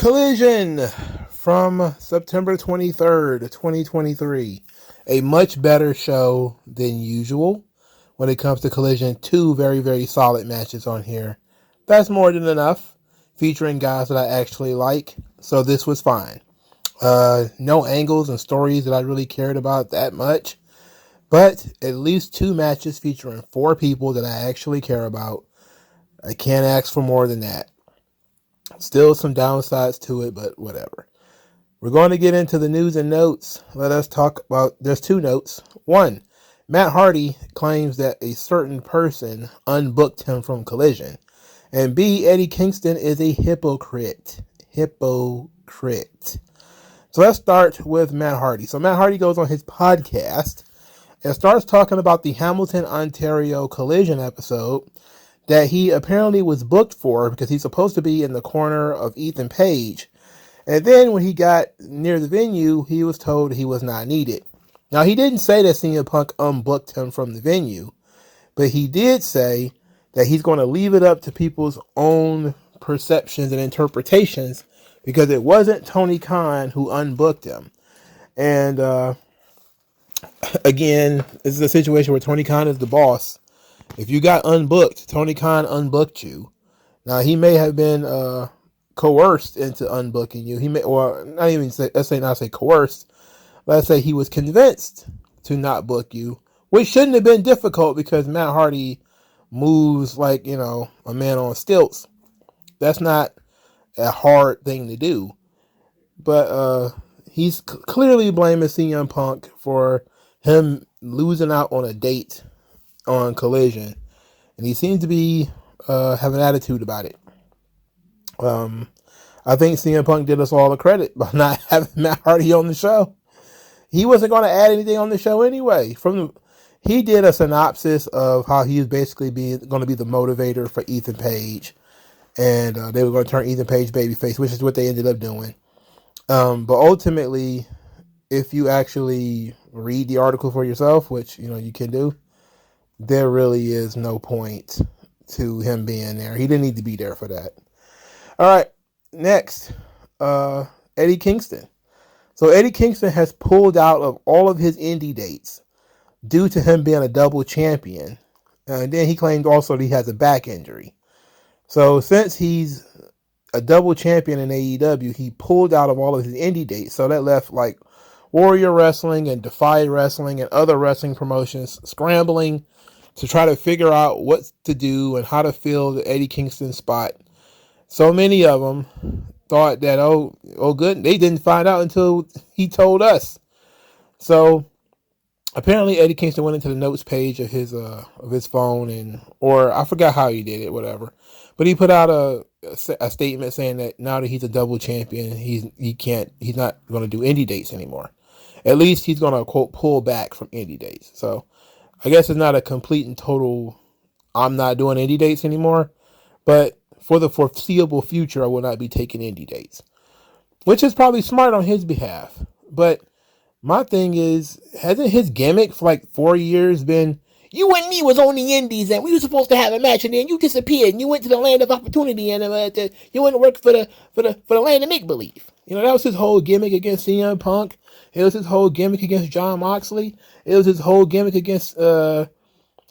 Collision from September 23rd, 2023. A much better show than usual when it comes to Collision. Two very, very solid matches on here. That's more than enough, featuring guys that I actually like, so this was fine. No angles and stories that I really cared about that much, but at least two matches featuring four people that I actually care about. I can't ask for more than that. Still some downsides to it, but whatever. We're going to get into the news and notes. Let us talk about, there's two notes. One, Matt Hardy claims that a certain person unbooked him from Collision. And B, Eddie Kingston is a hypocrite. Hypocrite. So let's start with Matt Hardy. So Matt Hardy goes on his podcast and starts talking about the Hamilton, Ontario Collision episode that he apparently was booked for because he's supposed to be in the corner of Ethan Page. And then when he got near the venue, he was told he was not needed. Now, he didn't say that CM Punk unbooked him from the venue, but he did say that he's going to leave it up to people's own perceptions and interpretations because it wasn't Tony Khan who unbooked him. And again, this is a situation where Tony Khan is the boss. If you got unbooked, Tony Khan unbooked you. Now, he may have been coerced into unbooking you. He may, or not even say, not say coerced. Let's say he was convinced to not book you, which shouldn't have been difficult because Matt Hardy moves like, a man on stilts. That's not a hard thing to do. But he's clearly blaming CM Punk for him losing out on a date on Collision, and he seems to be have an attitude about it. I think CM Punk did us all the credit by not having Matt Hardy on the show. He wasn't going to add anything on the show anyway. He did a synopsis of how he was basically going to be the motivator for Ethan Page, and they were going to turn Ethan Page babyface, which is what they ended up doing. But ultimately, if you actually read the article for yourself, which you can do, there really is no point to him being there. He didn't need to be there for that. All right, next, Eddie Kingston. So Eddie Kingston has pulled out of all of his indie dates due to him being a double champion. And then he claimed also that he has a back injury. So since he's a double champion in AEW, he pulled out of all of his indie dates. So that left like Warrior Wrestling and Defy Wrestling and other wrestling promotions scrambling to try to figure out what to do and how to fill the Eddie Kingston spot. So many of them thought that, oh good, they didn't find out until he told us. So apparently Eddie Kingston went into the notes page of his phone, or I forgot how he did it, whatever. But he put out a statement saying that now that he's a double champion, he's not going to do indie dates anymore. At least he's going to, quote, pull back from indie dates. So I guess it's not a complete and total, I'm not doing indie dates anymore, but for the foreseeable future, I will not be taking indie dates, which is probably smart on his behalf. But my thing is, hasn't his gimmick for like 4 years been, you and me was on the indies and we were supposed to have a match and then you disappeared and you went to the land of opportunity and you went to work for the land of make-believe. That was his whole gimmick against CM Punk. It was his whole gimmick against Jon Moxley. It was his whole gimmick against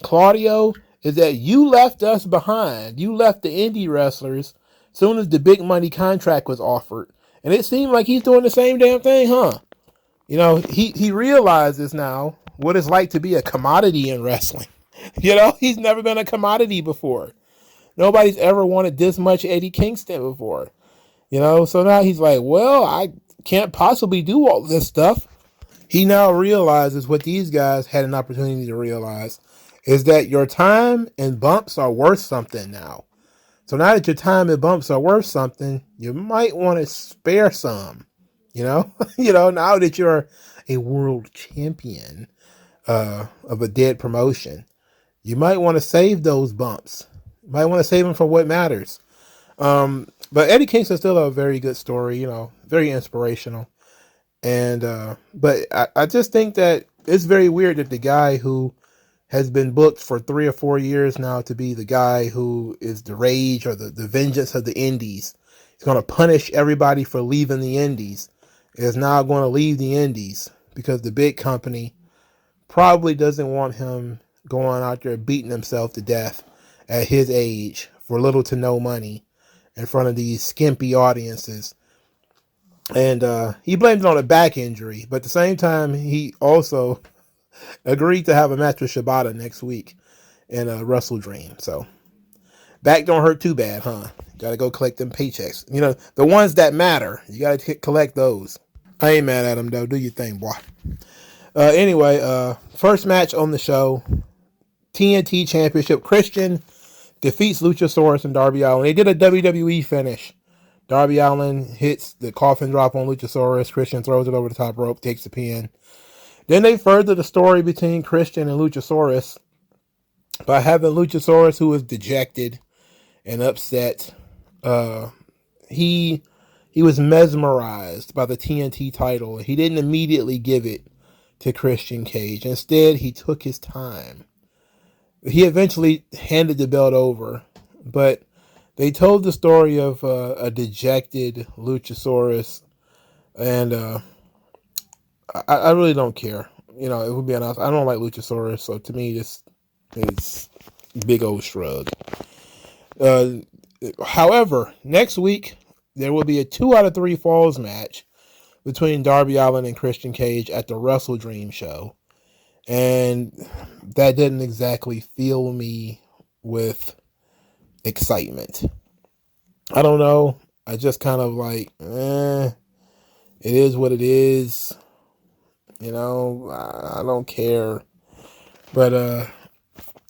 Claudio, is that you left us behind. You left the indie wrestlers as soon as the big money contract was offered. And it seemed like he's doing the same damn thing, huh? He realizes now what it's like to be a commodity in wrestling. He's never been a commodity before. Nobody's ever wanted this much Eddie Kingston before. So now he's like, well, I can't possibly do all this stuff. He now realizes what these guys had an opportunity to realize is that your time and bumps are worth something now. So now that your time and bumps are worth something, you might want to spare some, now that you're a world champion of a dead promotion, you might want to save those bumps. You might want to save them for what matters. But Eddie Kingston's still a very good story, very inspirational. And, but I just think that it's very weird that the guy who has been booked for 3 or 4 years now to be the guy who is the rage or the vengeance of the indies He's going to punish everybody for leaving the indies. Is now going to leave the indies because the big company probably doesn't want him going out there beating himself to death at his age for little to no money in front of these skimpy audiences. And he blamed it on a back injury, but at the same time, he also agreed to have a match with Shibata next week in Wrestle Dream. So back don't hurt too bad, huh? Got to go collect them paychecks. You know, the ones that matter. You got to collect those. I ain't mad at him, though. Do your thing, boy. Anyway, first match on the show, TNT Championship. Christian defeats Luchasaurus and Darby Allin. They did a WWE finish. Darby Allin hits the coffin drop on Luchasaurus. Christian throws it over the top rope, takes the pin. Then they further the story between Christian and Luchasaurus by having Luchasaurus, who is dejected and upset. He was mesmerized by the TNT title. He didn't immediately give it to Christian Cage. Instead, he took his time. He eventually handed the belt over, but they told the story of a dejected Luchasaurus, and I really don't care. You know, it would be honest. I don't like Luchasaurus, so to me, this is big old shrug. However, next week, there will be a 2 out of 3 falls match between Darby Allin and Christian Cage at the Wrestle Dream show. And that didn't exactly fill me with excitement. I don't know. I just kind of like, it is what it is. You know, I don't care. But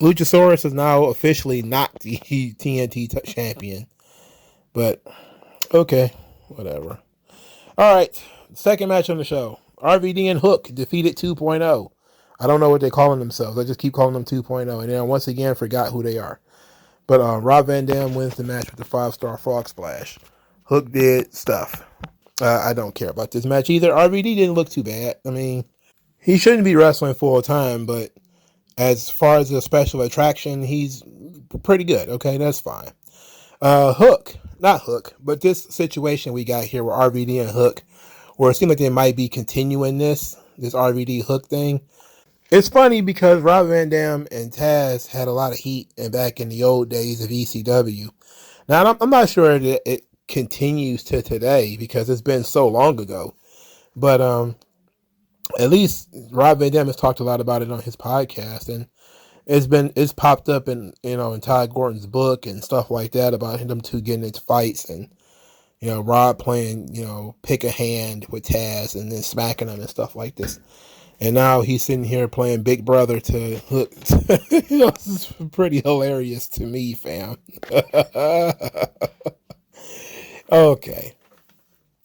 Luchasaurus is now officially not the TNT champion. But, okay, whatever. All right, second match on the show. RVD and Hook defeated 2.0. I don't know what they're calling themselves. I just keep calling them 2.0. And then once again, forgot who they are. But Rob Van Dam wins the match with the 5-star frog splash. Hook did stuff. I don't care about this match either. RVD didn't look too bad. I mean, he shouldn't be wrestling full time, but as far as a special attraction, he's pretty good. Okay, that's fine. Hook, not Hook, but this situation we got here with RVD and Hook, where it seems like they might be continuing this RVD Hook thing. It's funny because Rob Van Dam and Taz had a lot of heat back in the old days of ECW. Now, I'm not sure that it continues to today because it's been so long ago. But at least Rob Van Dam has talked a lot about it on his podcast, and it's popped up in Todd Gordon's book and stuff like that about them two getting into fights, and Rob playing pick a hand with Taz and then smacking him and stuff like this. And now he's sitting here playing Big Brother to Hook. This is pretty hilarious to me, fam. Okay.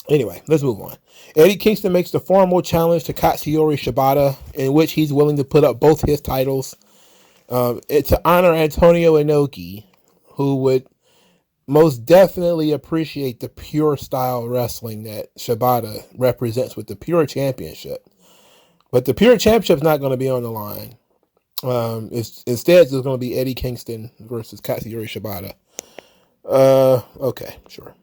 Anyway, let's move on. Eddie Kingston makes the formal challenge to Katsuyori Shibata, in which he's willing to put up both his titles to honor Antonio Inoki, who would most definitely appreciate the pure style wrestling that Shibata represents with the Pure Championship. But the Pure Championship's not going to be on the line. Instead, there's going to be Eddie Kingston versus Katsuyori Shibata. Okay, sure.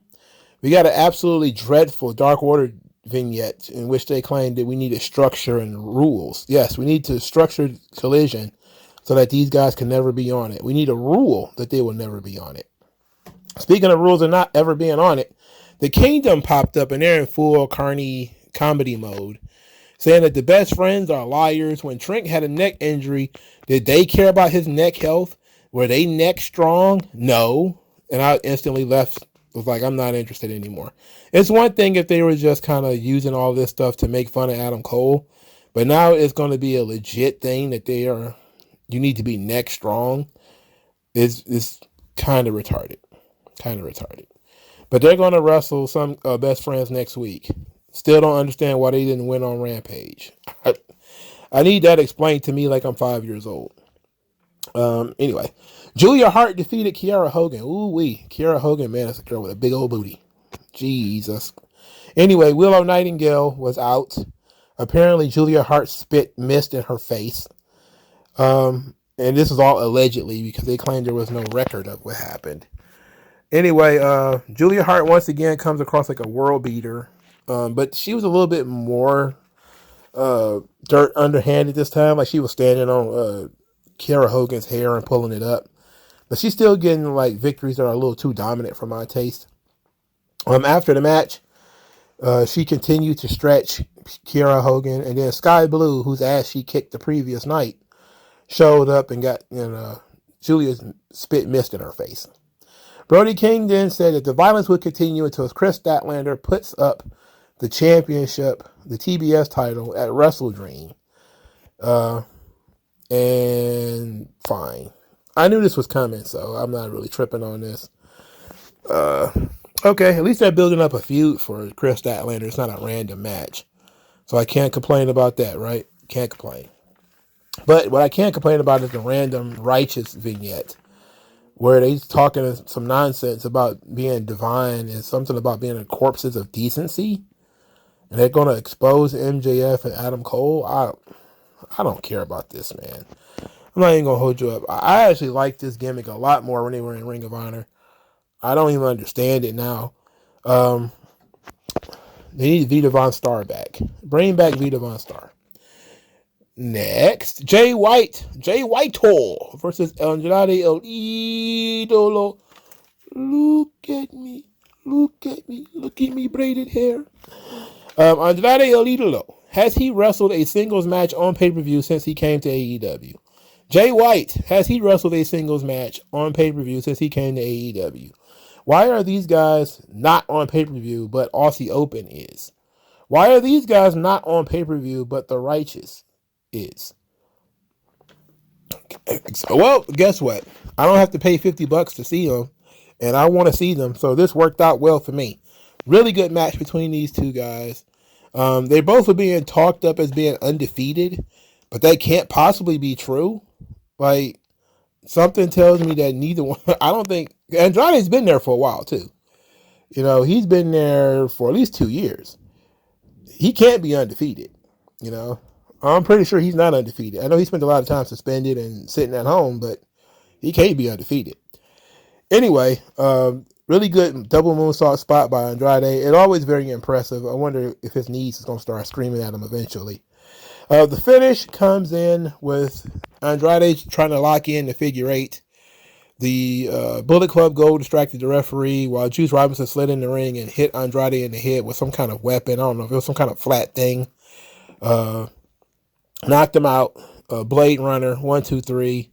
We got an absolutely dreadful Dark Order vignette in which they claim that we needed structure and rules. Yes, we need to structure Collision so that these guys can never be on it. We need a rule that they will never be on it. Speaking of rules of not ever being on it, the Kingdom popped up and they're in full carny comedy mode, saying that the best friends are liars. When Trent had a neck injury, did they care about his neck health? Were they neck strong? No. And I instantly was like, I'm not interested anymore. It's one thing if they were just kind of using all this stuff to make fun of Adam Cole, but now it's going to be a legit thing that you need to be neck strong. It's kind of retarded. But they're going to wrestle some best friends next week. Still don't understand why they didn't win on Rampage. I need that explained to me like I'm 5 years old. Anyway, Julia Hart defeated Kiara Hogan. Ooh-wee. Kiara Hogan, man, that's a girl with a big old booty. Jesus. Anyway, Willow Nightingale was out. Apparently, Julia Hart spit mist in her face. And this is all allegedly because they claimed there was no record of what happened. Anyway, Julia Hart once again comes across like a world beater, but she was a little bit more dirt underhanded this time. Like she was standing on Kiera Hogan's hair and pulling it up, but she's still getting like victories that are a little too dominant for my taste. After the match, she continued to stretch Kiera Hogan, and then Sky Blue, whose ass she kicked the previous night, showed up and got Julia's spit mist in her face. Brody King then said that the violence would continue until Chris Statlander puts up the championship, the TBS title at Wrestle Dream. And fine. I knew this was coming, so I'm not really tripping on this. Okay, at least they're building up a feud for Chris Statlander. It's not a random match. So I can't complain about that, right? Can't complain. But what I can't complain about is the random righteous vignette where they're talking some nonsense about being divine and something about being the corpses of decency. And they're going to expose MJF and Adam Cole. I don't care about this, man. I'm not even going to hold you up. I actually like this gimmick a lot more when they were in Ring of Honor. I don't even understand it now. They need Vita Von Star back. Bring back Vita Von Star. Next, Jay Whitehall versus Andrade El Idolo. Look at me, braided hair. Andrade El Idolo. Has he wrestled a singles match on pay-per-view since he came to AEW? Jay White. Has he wrestled a singles match on pay-per-view since he came to AEW? Why are these guys not on pay-per-view, but Aussie Open is? Why are these guys not on pay-per-view, but The Righteous is? Well, guess what? I don't have to pay $50 to see them, and I want to see them, so this worked out well for me. Really good match between these two guys. They both are being talked up as being undefeated, but that can't possibly be true. Like, something tells me that neither one, I don't think, Andrade's been there for a while too. You know, he's been there for at least 2 years. He can't be undefeated. You know, I'm pretty sure he's not undefeated. I know he spent a lot of time suspended and sitting at home, but he can't be undefeated. Anyway, really good double moonsault spot by Andrade. It's always very impressive. I wonder if his knees is going to start screaming at him eventually. The finish comes in with Andrade trying to lock in the figure eight. The Bullet Club Gold distracted the referee while Juice Robinson slid in the ring and hit Andrade in the head with some kind of weapon. I don't know if it was some kind of flat thing. Knocked him out. Blade Runner, 1, 2, 3.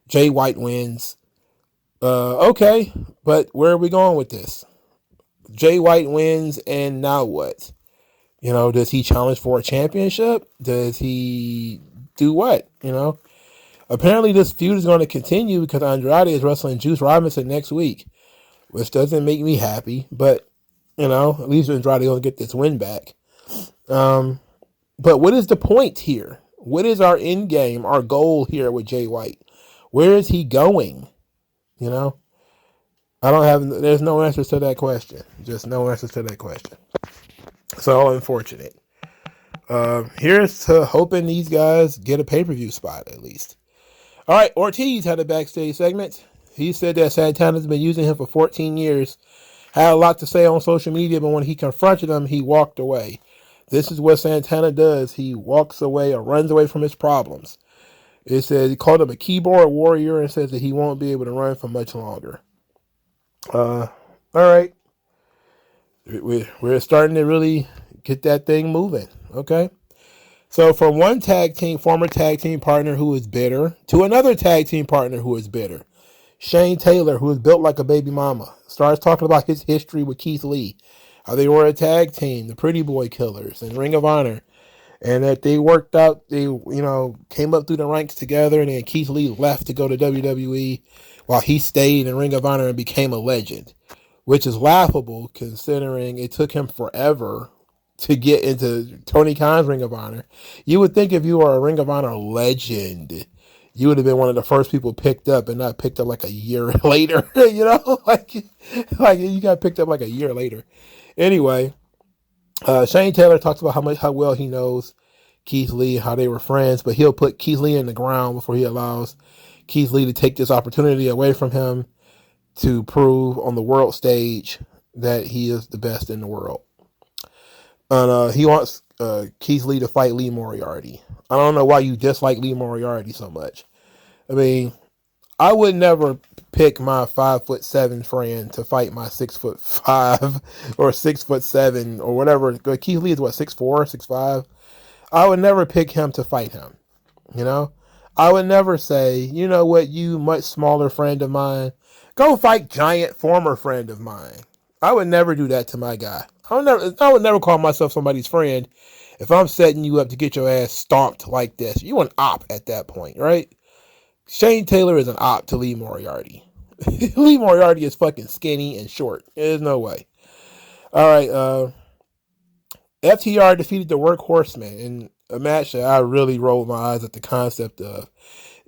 Jay White wins. Okay, but where are we going with this? Jay White wins, and now what? You know, does he challenge for a championship? Does he do what? You know, apparently this feud is going to continue because Andrade is wrestling Juice Robinson next week, which doesn't make me happy, but, you know, at least Andrade will get this win back. But what is the point here? What is our end game, our goal here with Jay White? Where is he going? You know, there's no answers to that question. Just no answers to that question. So unfortunate. Here's to hoping these guys get a pay-per-view spot at least. All right, Ortiz had a backstage segment. He said that Santana's been using him for 14 years. Had a lot to say on social media, but when he confronted him, he walked away. This is what Santana does. He walks away or runs away from his problems. It says he called him a keyboard warrior and says that he won't be able to run for much longer. All right. We're starting to really get that thing moving. Okay. So from one former tag team partner who is bitter to another tag team partner who is bitter. Shane Taylor, who is built like a baby mama, starts talking about his history with Keith Lee, how they were a tag team, the Pretty Boy Killers and Ring of Honor, and that they worked out, they, came up through the ranks together, and then Keith Lee left to go to WWE while he stayed in Ring of Honor and became a legend, which is laughable considering it took him forever to get into Tony Khan's Ring of Honor. You would think if you were a Ring of Honor legend, you would have been one of the first people picked up and not picked up like a year later, like you got picked up like a year later. Anyway, Shane Taylor talks about how well he knows Keith Lee, how they were friends, but he'll put Keith Lee in the ground before he allows Keith Lee to take this opportunity away from him to prove on the world stage that he is the best in the world. And he wants Keith Lee to fight Lee Moriarty. I don't know why you dislike Lee Moriarty so much. I mean, I would never pick my 5'7" friend to fight my 6'5" or 6'7" or whatever. Keith Lee is what, 6'4", 6'5"? I would never pick him to fight him. You know, I would never say, you know what, you much smaller friend of mine, go fight giant former friend of mine. I would never do that to my guy. I would never call myself somebody's friend if I'm setting you up to get your ass stomped like this. You an op at that point, right? Shane Taylor is an op to Lee Moriarty. Lee Moriarty is fucking skinny and short. There's no way. All right, FTR defeated the Workhorsemen in a match that I really rolled my eyes at the concept of.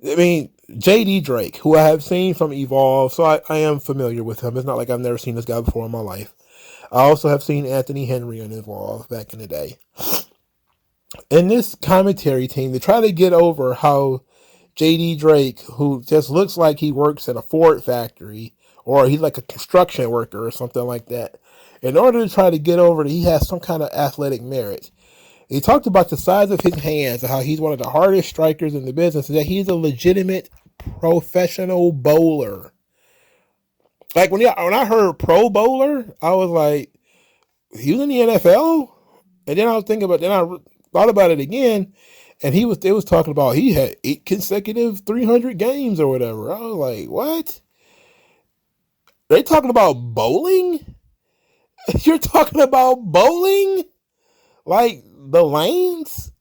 I mean, JD Drake, who I have seen from Evolve, so I am familiar with him. It's not like I've never seen this guy before in my life. I also have seen Anthony Henry on Evolve back in the day. In this commentary team, they try to get over how JD Drake, who just looks like he works at a Ford factory, or he's like a construction worker or something like that, in order to try to get over that he has some kind of athletic merit. He talked about the size of his hands and how he's one of the hardest strikers in the business, and that he's a legitimate professional bowler. Like when I heard pro bowler, I was like, he was in the NFL? And then I was thinking about, then I thought about it again, and they was talking about he had 8 consecutive 300 games or whatever. I was like, what? They talking about bowling? You're talking about bowling? Like the lanes?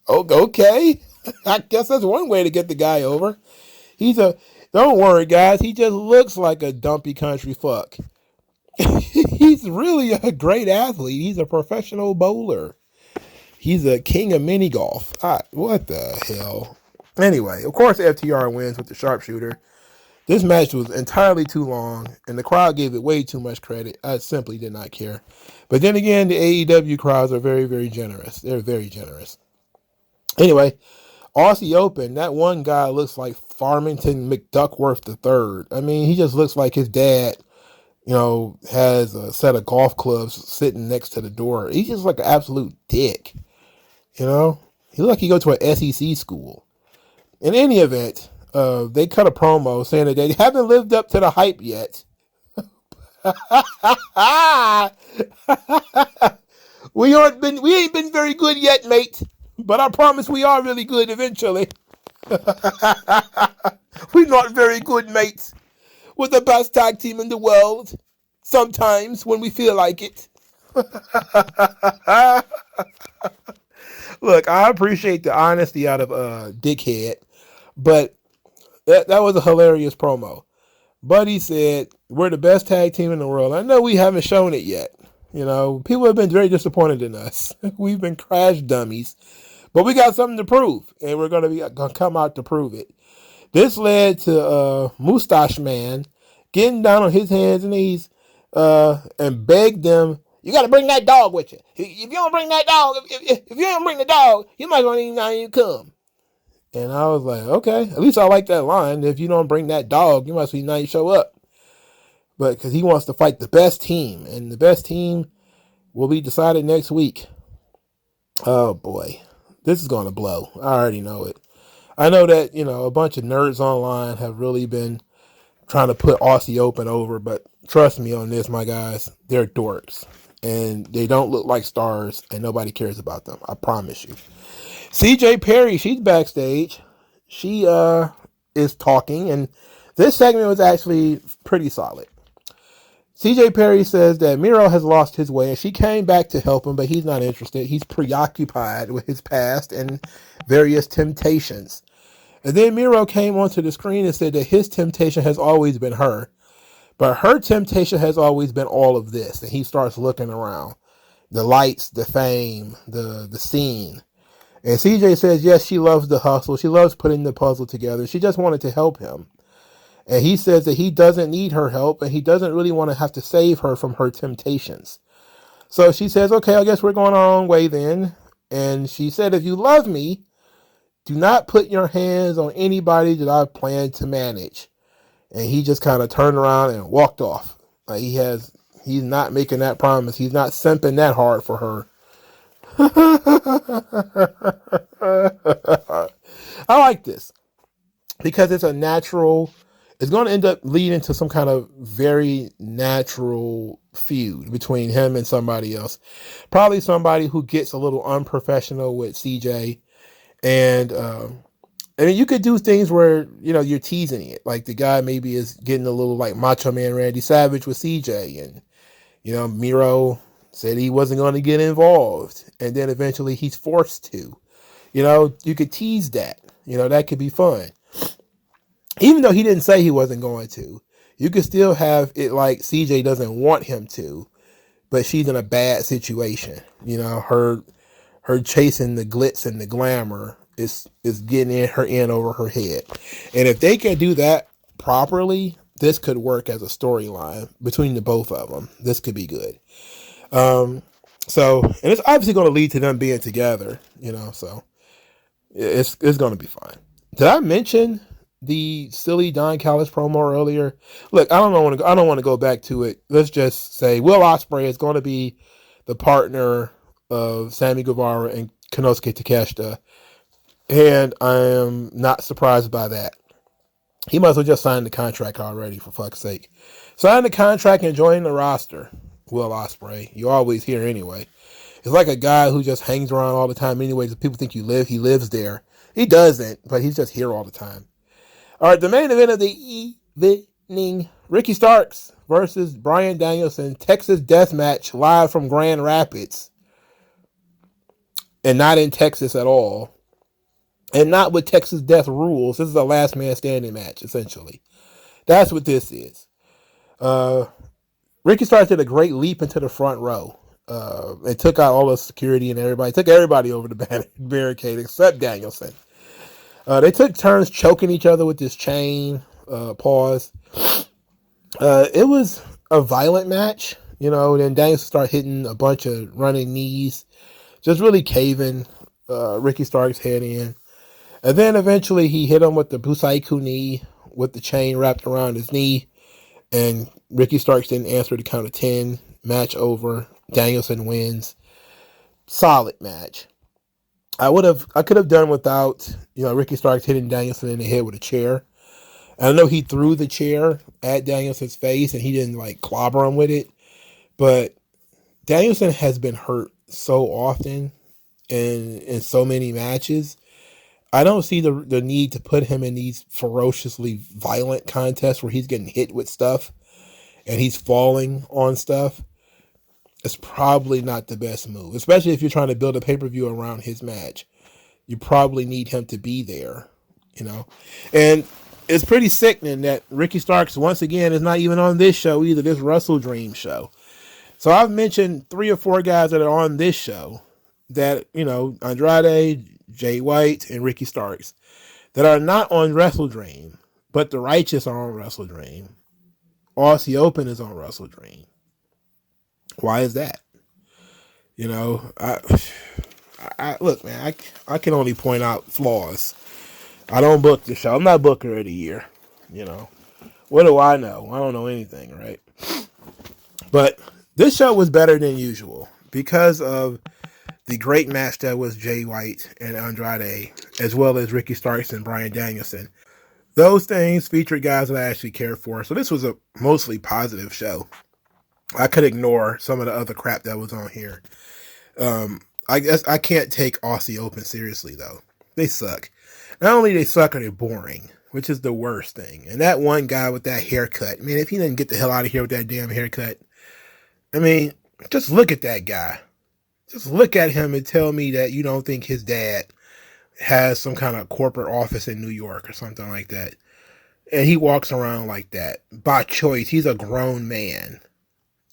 Okay. I guess that's one way to get the guy over. Don't worry, guys. He just looks like a dumpy country fuck. He's really a great athlete. He's a professional bowler. He's a king of mini golf. What the hell? Anyway, of course FTR wins with the sharpshooter. This match was entirely too long, and the crowd gave it way too much credit. I simply did not care. But then again, the AEW crowds are very, very generous. They're very generous. Anyway, Aussie Open, that one guy looks like Farmington McDuckworth III. I mean, he just looks like his dad, has a set of golf clubs sitting next to the door. He's just like an absolute dick. He looks like he goes to an SEC school. In any event, they cut a promo saying that they haven't lived up to the hype yet. We ain't been very good yet, mate. But I promise we are really good eventually. We're not very good, mates. We're the best tag team in the world. Sometimes when we feel like it. Look, I appreciate the honesty out of Dickhead, but that was a hilarious promo. Buddy said, we're the best tag team in the world. I know we haven't shown it yet. People have been very disappointed in us. We've been crash dummies. But we got something to prove, and we're going to come out to prove it. This led to Mustache Man getting down on his hands and knees and begged them, you got to bring that dog with you. If you don't bring that dog, if you don't bring the dog, you might not even come. And I was like, okay, at least I like that line. If you don't bring that dog, you must be not show up. But because he wants to fight the best team, and the best team will be decided next week. Oh, boy. This is going to blow. I already know it. I know that, a bunch of nerds online have really been trying to put Aussie Open over, but trust me on this, my guys. They're dorks, and they don't look like stars, and nobody cares about them. I promise you. CJ Perry, she's backstage. She is talking, and this segment was actually pretty solid. CJ Perry says that Miro has lost his way, and she came back to help him, but he's not interested. He's preoccupied with his past and various temptations. And then Miro came onto the screen and said that his temptation has always been her, but her temptation has always been all of this. And he starts looking around. The lights, the fame, the scene. And CJ says, yes, she loves the hustle. She loves putting the puzzle together. She just wanted to help him. And he says that he doesn't need her help, and he doesn't really want to have to save her from her temptations. So she says, okay, I guess we're going our own way then. And she said, if you love me, do not put your hands on anybody that I plan to manage. and he just kind of turned around and walked off. Like he's not making that promise. He's not simping that hard for her. I like this because it's a natural. It's going to end up leading to some kind of very natural feud between him and somebody else. Probably somebody who gets a little unprofessional with CJ. And I mean, you could do things where, you know, you're teasing it. Like the guy maybe is getting a little like Macho Man Randy Savage with CJ. And, you know, Miro said he wasn't going to get involved. And then eventually he's forced to. You know, you could tease that. You know, that could be fun. Even though he didn't say he wasn't going to, you could still have it like CJ doesn't want him to, but she's in a bad situation. You know, her chasing the glitz and the glamour is getting her in over her head. And if they can do that properly, this could work as a storyline between the both of them. This could be good. And it's obviously going to lead to them being together, you know, so it's going to be fine. Did I mention the silly Don Callis promo earlier? Look, I don't want to go back to it. Let's just say Will Ospreay is going to be the partner of Sammy Guevara and Konosuke Takeshita, and I am not surprised by that. He might as well just sign the contract already, for fuck's sake. Sign the contract and join the roster, Will Ospreay. You always hear anyway. It's like a guy who just hangs around all the time anyway. People think he lives there. He doesn't, but he's just here all the time. All right, the main event of the evening, Ricky Starks versus Bryan Danielson, Texas Death Match, live from Grand Rapids. And not in Texas at all. And not with Texas Death rules. This is a last man standing match, essentially. That's what this is. Ricky Starks did a great leap into the front row. And took out all the security and everybody. Took everybody over the barricade except Danielson. They took turns choking each other with this chain. Pause. It was a violent match, you know. Then Danielson started hitting a bunch of running knees, just really caving Ricky Starks' head in. And then eventually he hit him with the Busaiku knee with the chain wrapped around his knee. And Ricky Starks didn't answer the count of 10. Match over. Danielson wins. Solid match. I could have done without, you know, Ricky Starks hitting Danielson in the head with a chair. I know he threw the chair at Danielson's face and he didn't like clobber him with it. But Danielson has been hurt so often in so many matches. I don't see the need to put him in these ferociously violent contests where he's getting hit with stuff and he's falling on stuff. It's probably not the best move, especially if you're trying to build a pay-per-view around his match. You probably need him to be there, you know. And it's pretty sickening that Ricky Starks, once again, is not even on this show either, this Wrestle Dream show. So I've mentioned 3 or 4 guys that are on this show that, you know, Andrade, Jay White, and Ricky Starks, that are not on Wrestle Dream, but the Righteous are on Wrestle Dream. Aussie Open is on Wrestle Dream. Why is that? You know, I look, man, I can only point out flaws. I don't book the show. I'm not Booker of the Year. You know, what do I know? I don't know anything, right? But this show was better than usual because of the great match that was Jay White and Andrade, as well as Ricky Starks and Bryan Danielson. Those things featured guys that I actually cared for. So this was a mostly positive show. I could ignore some of the other crap that was on here. I guess I can't take Aussie Open seriously, though. They suck. Not only they suck, are they boring, which is the worst thing. And that one guy with that haircut, man, if he didn't get the hell out of here with that damn haircut, I mean, just look at that guy. Just look at him and tell me that you don't think his dad has some kind of corporate office in New York or something like that. And he walks around like that. By choice, he's a grown man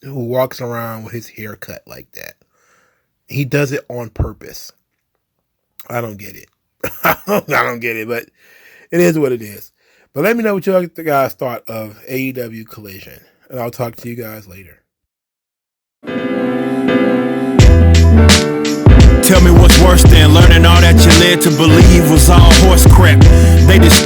who walks around with his hair cut like that. He does it on purpose. I don't get it. I don't get it, but it is what it is. But let me know what you guys thought of AEW Collision. And I'll talk to you guys later. Tell me what's worse than learning all that you led to believe was all horse crap. They just